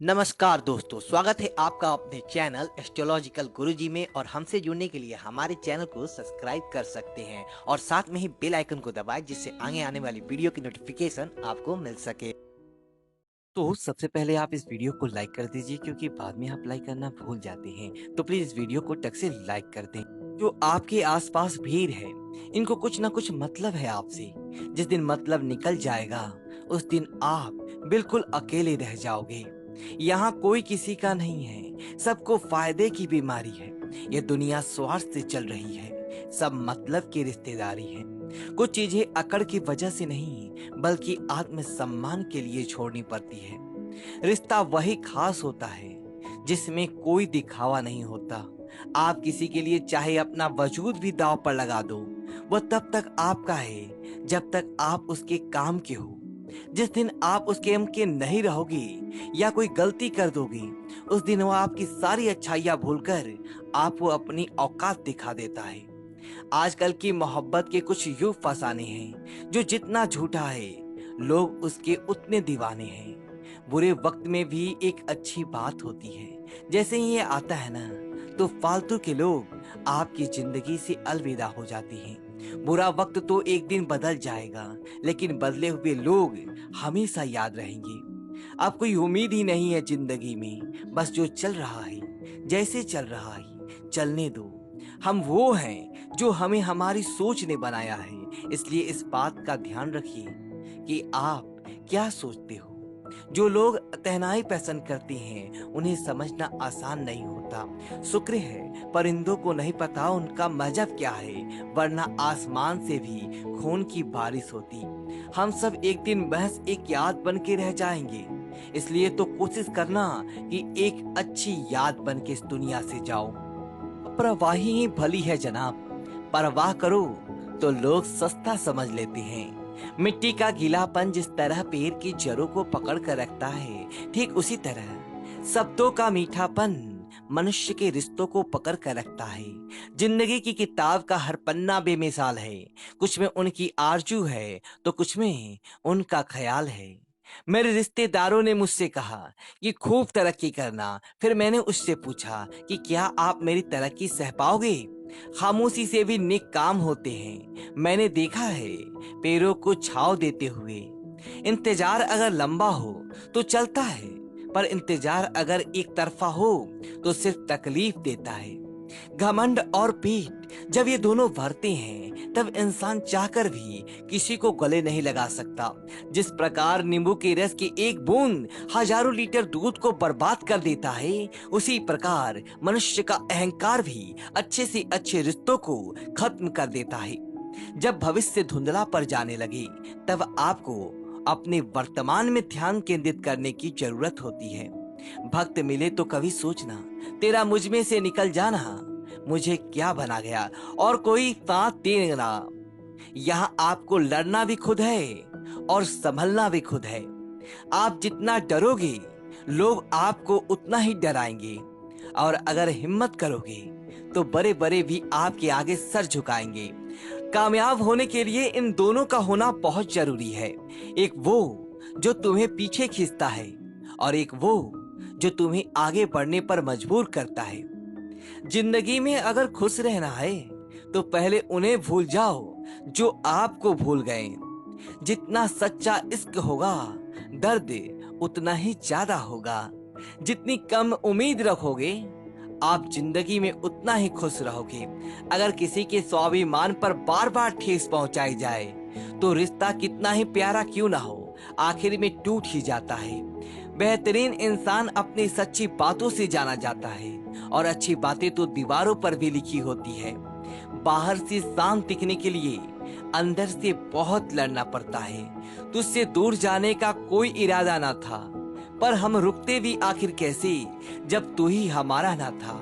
नमस्कार दोस्तों, स्वागत है आपका अपने चैनल एस्ट्रोलॉजिकल गुरुजी में। और हमसे जुड़ने के लिए हमारे चैनल को सब्सक्राइब कर सकते हैं और साथ में ही बेल आइकन को दबाएं, जिससे आगे आने वाली वीडियो की नोटिफिकेशन आपको मिल सके। तो सबसे पहले आप इस वीडियो को लाइक कर दीजिए, क्योंकि बाद में आप लाइक करना भूल जाते हैं। तो प्लीज इस वीडियो को टक से लाइक कर दें। जो आपके आसपास भीड़ है, इनको कुछ ना कुछ मतलब है आपसे। जिस दिन मतलब निकल जाएगा, उस दिन आप बिल्कुल अकेले रह जाओगे। यहाँ कोई किसी का नहीं है, सबको फायदे की बीमारी है। ये दुनिया स्वार्थ से चल रही है, सब मतलब की रिश्तेदारी है। कुछ चीजें अकड़ की वजह से नहीं, बल्कि आत्मसम्मान के लिए छोड़नी पड़ती है। रिश्ता वही खास होता है जिसमें कोई दिखावा नहीं होता। आप किसी के लिए चाहे अपना वजूद भी दांव पर लगा दो, वह तब तक आपका है जब तक आप उसके काम के हो। जिस दिन आप उसके काम के नहीं रहोगे या कोई गलती कर दोगे, उस दिन वो आपकी सारी अच्छाइयां भूलकर आपको अपनी औकात दिखा देता है। आजकल की मोहब्बत के कुछ यूं फसाने हैं, जो जितना झूठा है लोग उसके उतने दीवाने हैं। बुरे वक्त में भी एक अच्छी बात होती है। जैसे ही ये आता है ना, तो फालतू के लोग आपकी जिंदगी से अलविदा हो जाते हैं। बुरा वक्त तो एक दिन बदल जाएगा, लेकिन बदले हुए लोग हमेशा याद रहेंगे। अब कोई उम्मीद ही नहीं है जिंदगी में, बस जो चल रहा है जैसे चल रहा है चलने दो। हम वो हैं जो हमें हमारी सोच ने बनाया है, इसलिए इस बात का ध्यान रखिए कि आप क्या सोचते हो। जो लोग तन्हाई पसंद करते हैं, उन्हें समझना आसान नहीं होता। शुक्र है परिंदों को नहीं पता उनका मजहब क्या है, वरना आसमान से भी खून की बारिश होती। हम सब एक दिन महज एक याद बन के रह जाएंगे, इसलिए तो कोशिश करना कि एक अच्छी याद बन के इस दुनिया से जाओ। परवाही ही भली है जनाब, परवाह करो तो लोग सस्ता समझ लेते हैं। मिट्टी का गीलापन जिस तरह पेड़ की जड़ों को पकड़ कर रखता है, ठीक उसी तरह शब्दों का मीठापन मनुष्य के रिश्तों को पकड़ कर रखता है। जिंदगी की किताब का हर पन्ना बेमिसाल है, कुछ में उनकी आरजू है तो कुछ में उनका ख्याल है। मेरे रिश्तेदारों ने मुझसे कहा कि खूब तरक्की करना, फिर मैंने उससे पूछा कि क्या आप मेरी तरक्की सह पाओगे। खामोशी से भी नेक काम होते हैं, मैंने देखा है पेड़ों को छांव देते हुए। इंतजार अगर लंबा हो तो चलता है, पर इंतजार अगर एक तरफा हो तो सिर्फ तकलीफ देता है। घमंड और पीठ जब ये दोनों भरते हैं, तब इंसान चाहकर भी किसी को गले नहीं लगा सकता। जिस प्रकार नींबू के रस की एक बूंद हजारों लीटर दूध को बर्बाद कर देता है, उसी प्रकार मनुष्य का अहंकार भी अच्छे से अच्छे रिश्तों को खत्म कर देता है। जब भविष्य धुंधला पड़ जाने लगे, तब आपको अपने वर्तमान में ध्यान केंद्रित करने की जरूरत होती है। भक्त मिले तो कभी सोचना, तेरा मुझ में से निकल जाना मुझे क्या बना गया, और कोई साथ देना। यहाँ आपको लड़ना भी खुद है और संभलना भी खुद है। आप जितना डरोगे, लोग आपको उतना ही डराएंगे, और अगर हिम्मत करोगे तो बड़े बड़े भी आपके आगे सर झुकाएंगे। कामयाब होने के लिए इन दोनों का होना बहुत जरूरी है। एक वो जो तुम्हें पीछे खींचता है, और एक वो जो तुम्हें आगे बढ़ने पर मजबूर करता है। जिंदगी में अगर खुश रहना है, तो पहले उन्हें भूल जाओ जो आपको भूल गए। जितना सच्चा इश्क होगा, दर्द उतना ही ज्यादा होगा। जितनी कम उम्मीद रखोगे, आप जिंदगी में उतना ही खुश रहोगे। अगर किसी के स्वाभिमान पर बार बार ठेस पहुंचाई जाए, तो रिश्ता कितना ही प्यारा क्यों ना हो, आखिर में टूट ही जाता है। बेहतरीन इंसान अपनी सच्ची बातों से जाना जाता है, और अच्छी बातें तो दीवारों पर भी लिखी होती है। बाहर से शांत दिखने के लिए अंदर से बहुत लड़ना पड़ता है। तुझसे दूर जाने का कोई इरादा ना था, पर हम रुकते भी आखिर कैसे, जब तू ही हमारा ना था।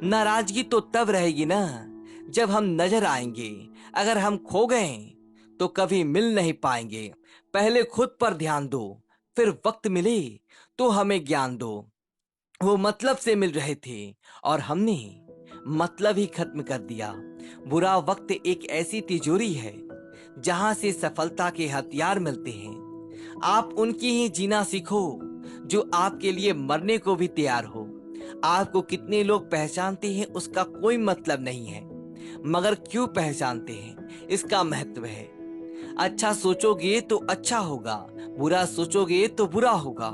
नाराजगी तो तब रहेगी ना, जब हम नजर आएंगे। अगर हम खो गए तो कभी मिल नहीं पाएंगे। पहले खुद पर ध्यान दो, फिर वक्त मिले तो हमें ज्ञान दो। वो मतलब से मिल रहे थे, और हमने मतलब ही खत्म कर दिया। बुरा वक्त एक ऐसी तिजोरी है जहां से सफलता के हथियार मिलते हैं। आप उनकी ही जीना सीखो जो आपके लिए मरने को भी तैयार हो। आपको कितने लोग पहचानते हैं उसका कोई मतलब नहीं है, मगर क्यों पहचानते हैं इसका महत्व है। अच्छा सोचोगे तो अच्छा होगा, बुरा सोचोगे तो बुरा होगा।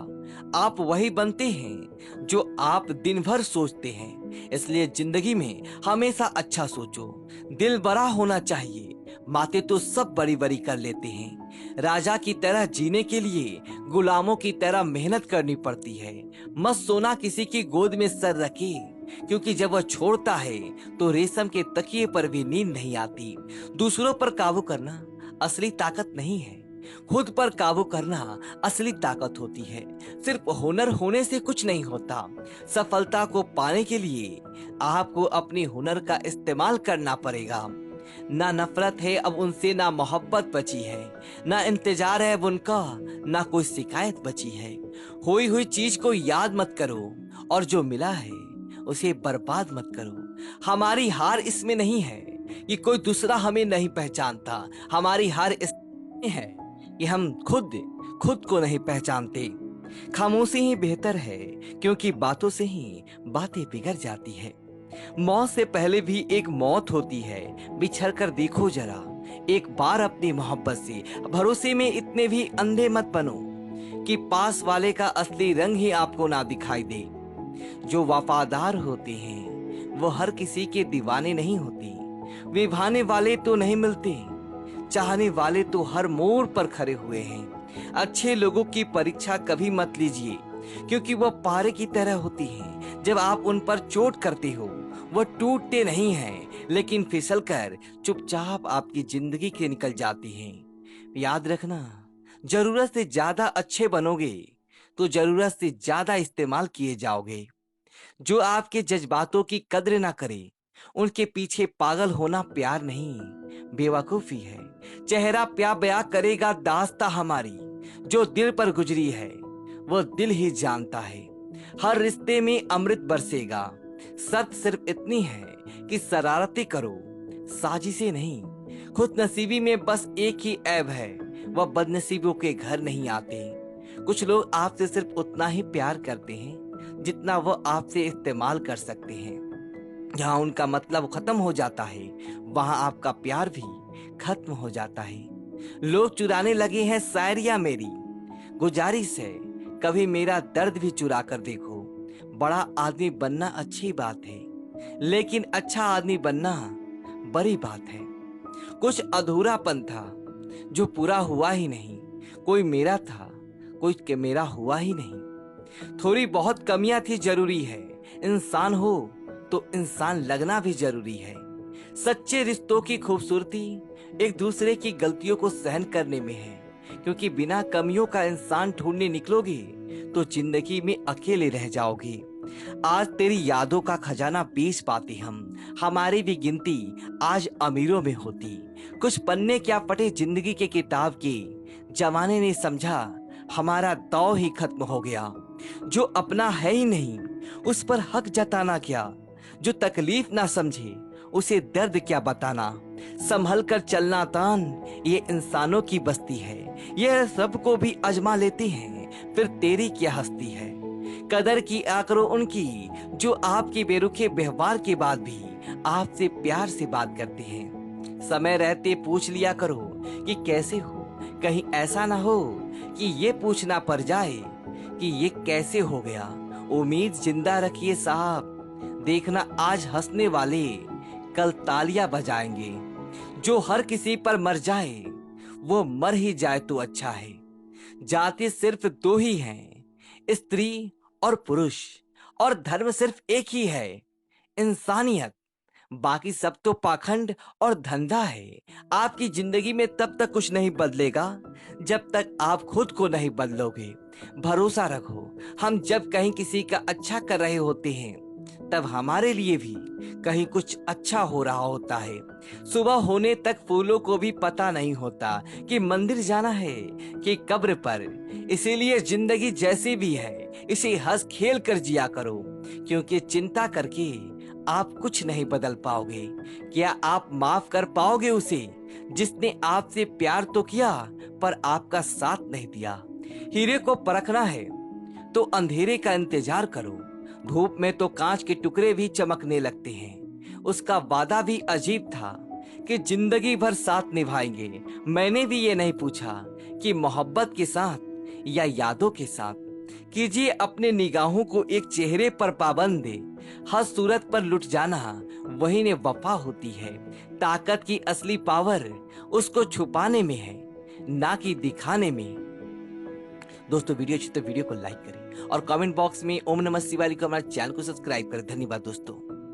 आप वही बनते हैं जो आप दिन भर सोचते हैं। इसलिए जिंदगी में हमेशा अच्छा सोचो। दिल बड़ा होना चाहिए। बातें तो सब बड़ी बड़ी कर लेते हैं। राजा की तरह जीने के लिए गुलामों की तरह मेहनत करनी पड़ती है। मत सोना किसी की गोद में सर रखे, क्योंकि जब वह छोड़ता है तो रेशम के तकिए पर भी नींद नहीं आती। दूसरों पर काबू करना असली ताकत नहीं है, खुद पर काबू करना असली ताकत होती है। सिर्फ हुनर होने से कुछ नहीं होता। सफलता को पाने के लिए आपको अपने हुनर का इस्तेमाल करना पड़ेगा। ना नफरत है अब उनसे, ना मोहब्बत बची है, ना इंतजार है अब उनका, ना कोई शिकायत बची है। खोई हुई चीज को याद मत करो और जो मिला है उसे बर्बाद मत करो। हमारी हार इसमें नहीं है कि कोई दूसरा हमें नहीं पहचानता। हमारी हार इसमें है कि हम खुद खुद को नहीं पहचानते। खामोशी ही बेहतर है, क्योंकि बातों से ही बातें बिगड़ जाती है। मौत से पहले भी एक मौत होती है, बिछड़ कर देखो जरा एक बार अपनी मोहब्बत से। भरोसे में इतने भी अंधे मत बनो कि पास वाले का असली रंग ही आपको ना दिखाई दे। जो वफादार होते हैं वो हर किसी के दीवाने नहीं होते। विभाने वाले तो नहीं मिलते, चाहने वाले तो हर मोड़ पर खड़े हुए हैं। अच्छे लोगों की परीक्षा कभी मत लीजिए, क्योंकि वह पारे की तरह होती हैं। जब आप उन पर चोट करते हो वह टूटते नहीं हैं, लेकिन फिसलकर चुपचाप आपकी जिंदगी के निकल जाती हैं। याद रखना, जरूरत से ज्यादा अच्छे बनोगे तो जरूरत से ज्यादा इस्तेमाल किए जाओगे। जो आपके जज्बातों की कद्र ना करे उनके पीछे पागल होना प्यार नहीं, बेवकूफी है। चेहरा प्यार बयां करेगा दास्ता हमारी, जो दिल पर गुजरी है वो दिल ही जानता है। हर रिश्ते में अमृत बरसेगा, शर्त सिर्फ इतनी है कि शरारती करो, साजिशें नहीं। खुद नसीबी में बस एक ही ऐब है, वह बदनसीबों के घर नहीं आते। कुछ लोग आपसे सिर्फ उतना ही प्यार करते हैं जितना वह आपसे इस्तेमाल कर सकते हैं। जहां उनका मतलब खत्म हो जाता है वहां आपका प्यार भी खत्म हो जाता है। लोग चुराने लगे हैं शायरियां मेरी, गुजारिश है कभी मेरा दर्द भी चुरा कर देखो। बड़ा आदमी बनना अच्छी बात है, लेकिन अच्छा आदमी बनना बड़ी बात है। कुछ अधूरापन था जो पूरा हुआ ही नहीं। कोई मेरा था, कोई के मेरा हुआ ही नहीं। थोड़ी बहुत कमियां थी, जरूरी है। इंसान हो तो इंसान लगना भी जरूरी है। सच्चे रिश्तों की खूबसूरती एक दूसरे की गलतियों को सहन करने में है, क्योंकि बिना कमियों का इंसान ढूंढने निकलोगे तो जिंदगी में अकेले रह जाओगे। आज तेरी यादों का खजाना बेच पाते हम, हमारी भी गिनती आज अमीरों में होती। कुछ पन्ने क्या पटे जिंदगी के किताब के, जमाने ने समझा हमारा दौर ही खत्म हो गया। जो अपना है ही नहीं उस पर हक जताना क्या, जो तकलीफ ना समझे उसे दर्द क्या बताना। संभल कर चलना तान ये इंसानों की बस्ती है, ये सबको भी अजमा लेते हैं, फिर तेरी क्या हस्ती है। कदर की करो उनकी जो आपके बेरुखे व्यवहार के बाद भी आपसे प्यार से बात करते हैं। समय रहते पूछ लिया करो कि कैसे हो, कहीं ऐसा ना हो कि ये पूछना पड़ जाए कि ये कैसे हो गया। उम्मीद जिंदा रखिए साहब, देखना आज हंसने वाले कल तालियां बजाएंगे। जो हर किसी पर मर जाए वो मर ही जाए तो अच्छा है। जाति सिर्फ दो ही हैं, स्त्री और पुरुष, और धर्म सिर्फ एक ही है, इंसानियत। बाकी सब तो पाखंड और धंधा है। आपकी जिंदगी में तब तक कुछ नहीं बदलेगा जब तक आप खुद को नहीं बदलोगे। भरोसा रखो, हम जब कहीं किसी का अच्छा कर रहे होते हैं तब हमारे लिए भी कहीं कुछ अच्छा हो रहा होता है। सुबह होने तक फूलों को भी पता नहीं होता कि मंदिर जाना है कि कब्र पर। इसीलिए जिंदगी जैसी भी है इसे हंस खेल कर जिया करो, क्योंकि चिंता करके आप कुछ नहीं बदल पाओगे। क्या आप माफ कर पाओगे उसे जिसने आपसे प्यार तो किया पर आपका साथ नहीं दिया। हीरे को परखना है तो अंधेरे का इंतजार करो। धूप में तो कांच के टुकड़े भी चमकने लगते हैं। उसका वादा भी अजीब था कि जिंदगी भर साथ निभाएंगे। मैंने भी ये नहीं पूछा कि मोहब्बत के साथ या यादों के साथ। कीजिए अपने निगाहों को एक चेहरे पर पाबंद दे। हर सूरत पर लुट जाना वही ने वफा होती है। ताकत की असली पावर उसको छुपाने में है, ना कि दिखाने में। दोस्तों वीडियो अच्छी तो वीडियो को लाइक करें और कमेंट बॉक्स में ओम नमः शिवाय लिखकर हमारे चैनल को सब्सक्राइब करें। धन्यवाद दोस्तों।